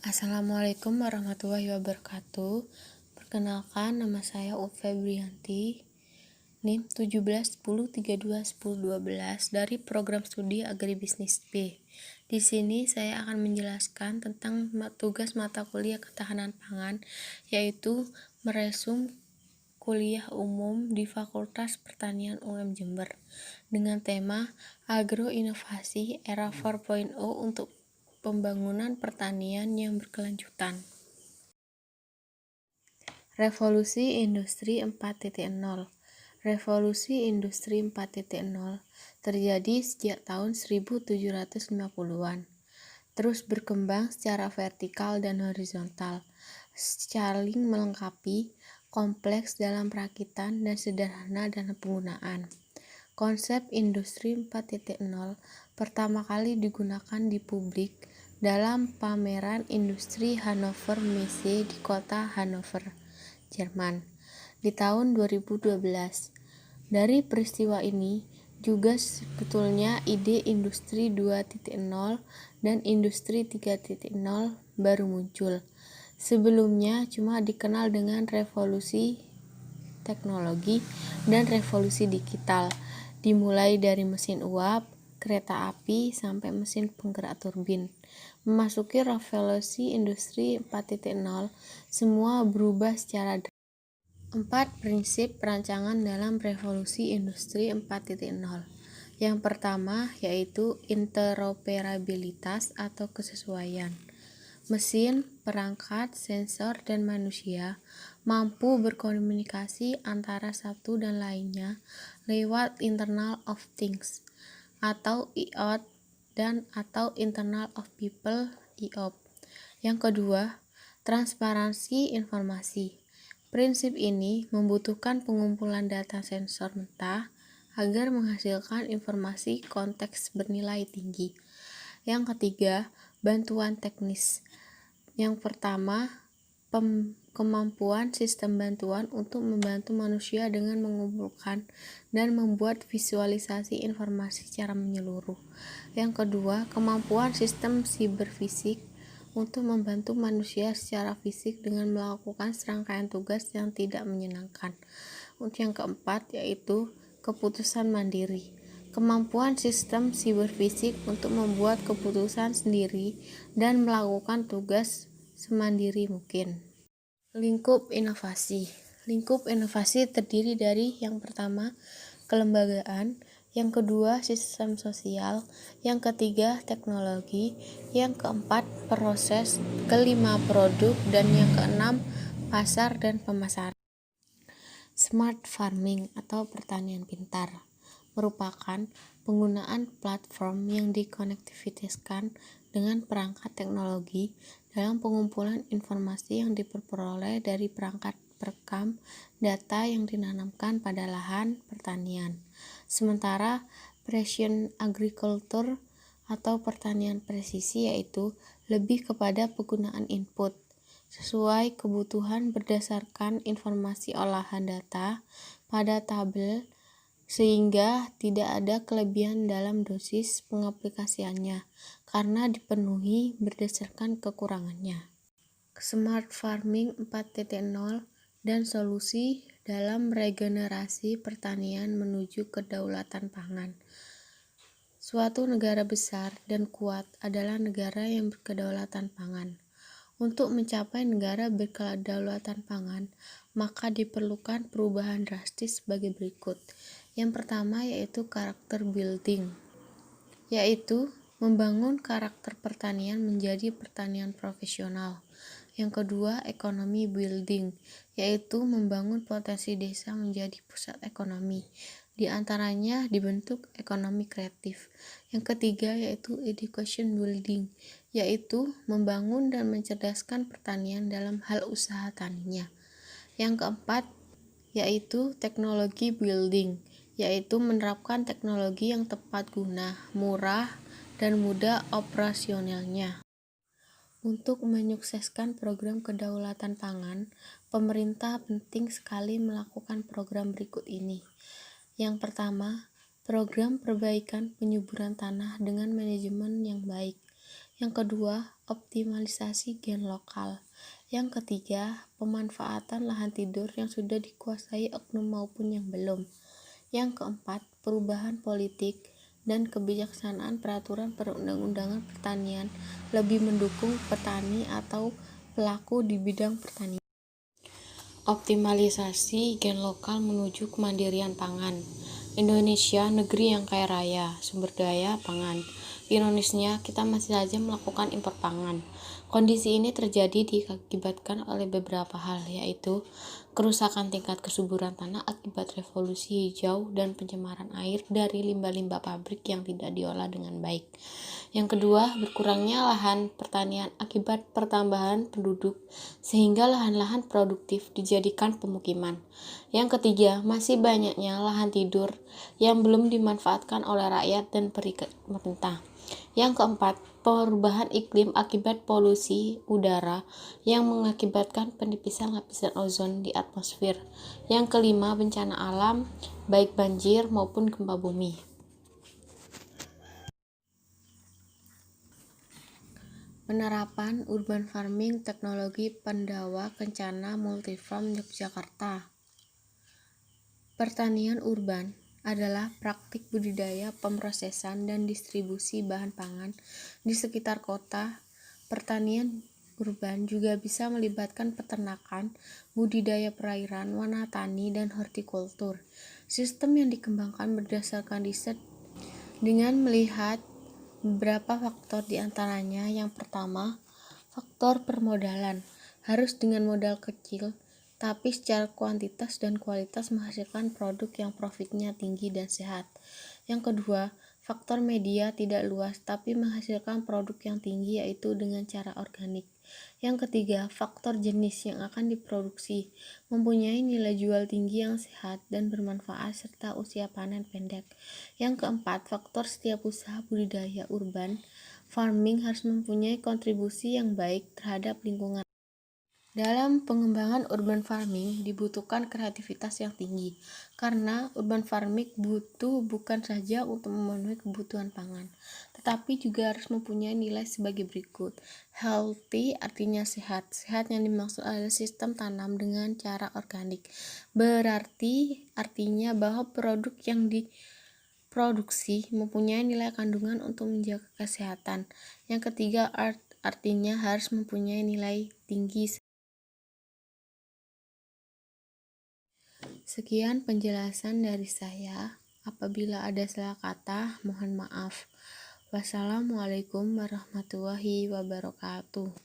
Assalamualaikum warahmatullahi wabarakatuh. Perkenalkan, nama saya Ut Febrianti, NIM 1710321012 dari program studi Agribisnis B. Di sini saya akan menjelaskan tentang tugas mata kuliah ketahanan pangan, yaitu meresum kuliah umum di Fakultas Pertanian UM Jember dengan tema Agroinovasi Era 4.0 untuk pembangunan pertanian yang berkelanjutan. Revolusi Industri 4.0. Revolusi Industri 4.0 terjadi sejak tahun 1750-an, terus berkembang secara vertikal dan horizontal, saling melengkapi, kompleks dalam perakitan dan sederhana dalam penggunaan. Konsep Industri 4.0 pertama kali digunakan di publik dalam pameran industri Hannover Messe di kota Hannover, Jerman, di tahun 2012. Dari peristiwa ini juga sebetulnya ide Industri 2.0 dan Industri 3.0 baru muncul. Sebelumnya cuma dikenal dengan revolusi teknologi dan revolusi digital, dimulai dari mesin uap, kereta api, sampai mesin penggerak turbin. Memasuki revolusi industri 4.0, semua berubah secara drastis. 4 prinsip perancangan dalam revolusi industri 4.0. Yang pertama yaitu interoperabilitas atau kesesuaian. Mesin, perangkat, sensor, dan manusia mampu berkomunikasi antara satu dan lainnya lewat Internet of Things atau IoT dan atau Internet of People IOP. Yang kedua, transparansi informasi. Prinsip ini membutuhkan pengumpulan data sensor mentah agar menghasilkan informasi konteks bernilai tinggi. Yang ketiga, bantuan teknis. Yang pertama, kemampuan sistem bantuan untuk membantu manusia dengan mengumpulkan dan membuat visualisasi informasi secara menyeluruh. Yang kedua, kemampuan sistem siberfisik untuk membantu manusia secara fisik dengan melakukan serangkaian tugas yang tidak menyenangkan. Yang keempat yaitu keputusan mandiri. Kemampuan sistem siberfisik untuk membuat keputusan sendiri dan melakukan tugas semandiri mungkin. Lingkup inovasi. Lingkup inovasi terdiri dari yang pertama, kelembagaan, yang kedua, sistem sosial, yang ketiga, teknologi, yang keempat, proses, kelima, produk, dan yang keenam, pasar dan pemasaran. Smart farming atau pertanian pintar merupakan penggunaan platform yang dikonektivitaskan dengan perangkat teknologi dalam pengumpulan informasi yang diperoleh dari perangkat perekam data yang ditanamkan pada lahan pertanian. Sementara precision agriculture atau pertanian presisi yaitu lebih kepada penggunaan input sesuai kebutuhan berdasarkan informasi olahan data pada tabel sehingga tidak ada kelebihan dalam dosis pengaplikasiannya karena dipenuhi berdasarkan kekurangannya. Smart farming 4.0 dan solusi dalam regenerasi pertanian menuju kedaulatan pangan. Suatu negara besar dan kuat adalah negara yang berkedaulatan pangan. Untuk mencapai negara berkedaulatan pangan, maka diperlukan perubahan drastis sebagai berikut. Yang pertama yaitu karakter building, yaitu membangun karakter pertanian menjadi pertanian profesional. Yang kedua, ekonomi building, yaitu membangun potensi desa menjadi pusat ekonomi. Di antaranya dibentuk ekonomi kreatif. Yang ketiga yaitu education building, yaitu membangun dan mencerdaskan pertanian dalam hal usaha taninya. Yang keempat yaitu teknologi building, yaitu menerapkan teknologi yang tepat guna, murah, dan mudah operasionalnya. Untuk menyukseskan program kedaulatan pangan, pemerintah penting sekali melakukan program berikut ini. Yang pertama, program perbaikan penyuburan tanah dengan manajemen yang baik. Yang kedua, optimalisasi gen lokal. Yang ketiga, pemanfaatan lahan tidur yang sudah dikuasai oknum maupun yang belum. Yang keempat, perubahan politik dan kebijaksanaan peraturan perundang-undangan pertanian lebih mendukung petani atau pelaku di bidang pertanian. Optimalisasi gen lokal menuju kemandirian pangan. Indonesia negeri yang kaya raya sumber daya pangan. Ironisnya, kita masih saja melakukan impor pangan. Kondisi ini terjadi diakibatkan oleh beberapa hal, yaitu kerusakan tingkat kesuburan tanah akibat revolusi hijau dan pencemaran air dari limbah-limbah pabrik yang tidak diolah dengan baik. Yang kedua, berkurangnya lahan pertanian akibat pertambahan penduduk sehingga lahan-lahan produktif dijadikan pemukiman. Yang ketiga, masih banyaknya lahan tidur yang belum dimanfaatkan oleh rakyat dan pemerintah. Yang keempat, perubahan iklim akibat polusi udara yang mengakibatkan penipisan lapisan ozon di atmosfer. Yang kelima, bencana alam, baik banjir maupun gempa bumi. Penerapan urban farming teknologi Pandawa Kencana Multifarm Yogyakarta. Pertanian urban adalah praktik budidaya, pemrosesan, dan distribusi bahan pangan di sekitar kota. Pertanian urban juga bisa melibatkan peternakan, budidaya perairan, wanatani, dan hortikultur. Sistem yang dikembangkan berdasarkan riset dengan melihat beberapa faktor diantaranya. Yang pertama, faktor permodalan. Harus dengan modal kecil, tapi secara kuantitas dan kualitas menghasilkan produk yang profitnya tinggi dan sehat. Yang kedua, faktor media tidak luas, tapi menghasilkan produk yang tinggi yaitu dengan cara organik. Yang ketiga, faktor jenis yang akan diproduksi, mempunyai nilai jual tinggi yang sehat dan bermanfaat serta usia panen pendek. Yang keempat, faktor setiap usaha budidaya urban farming harus mempunyai kontribusi yang baik terhadap lingkungan. Dalam pengembangan urban farming dibutuhkan kreativitas yang tinggi, karena urban farming butuh bukan saja untuk memenuhi kebutuhan pangan, tetapi juga harus mempunyai nilai sebagai berikut. Healthy artinya sehat. Sehat yang dimaksud adalah sistem tanam dengan cara organik. Berarti artinya bahwa produk yang diproduksi mempunyai nilai kandungan untuk menjaga kesehatan. Yang ketiga, artinya harus mempunyai nilai tinggi. Sekian penjelasan dari saya. Apabila ada salah kata, mohon maaf. Wassalamualaikum warahmatullahi wabarakatuh.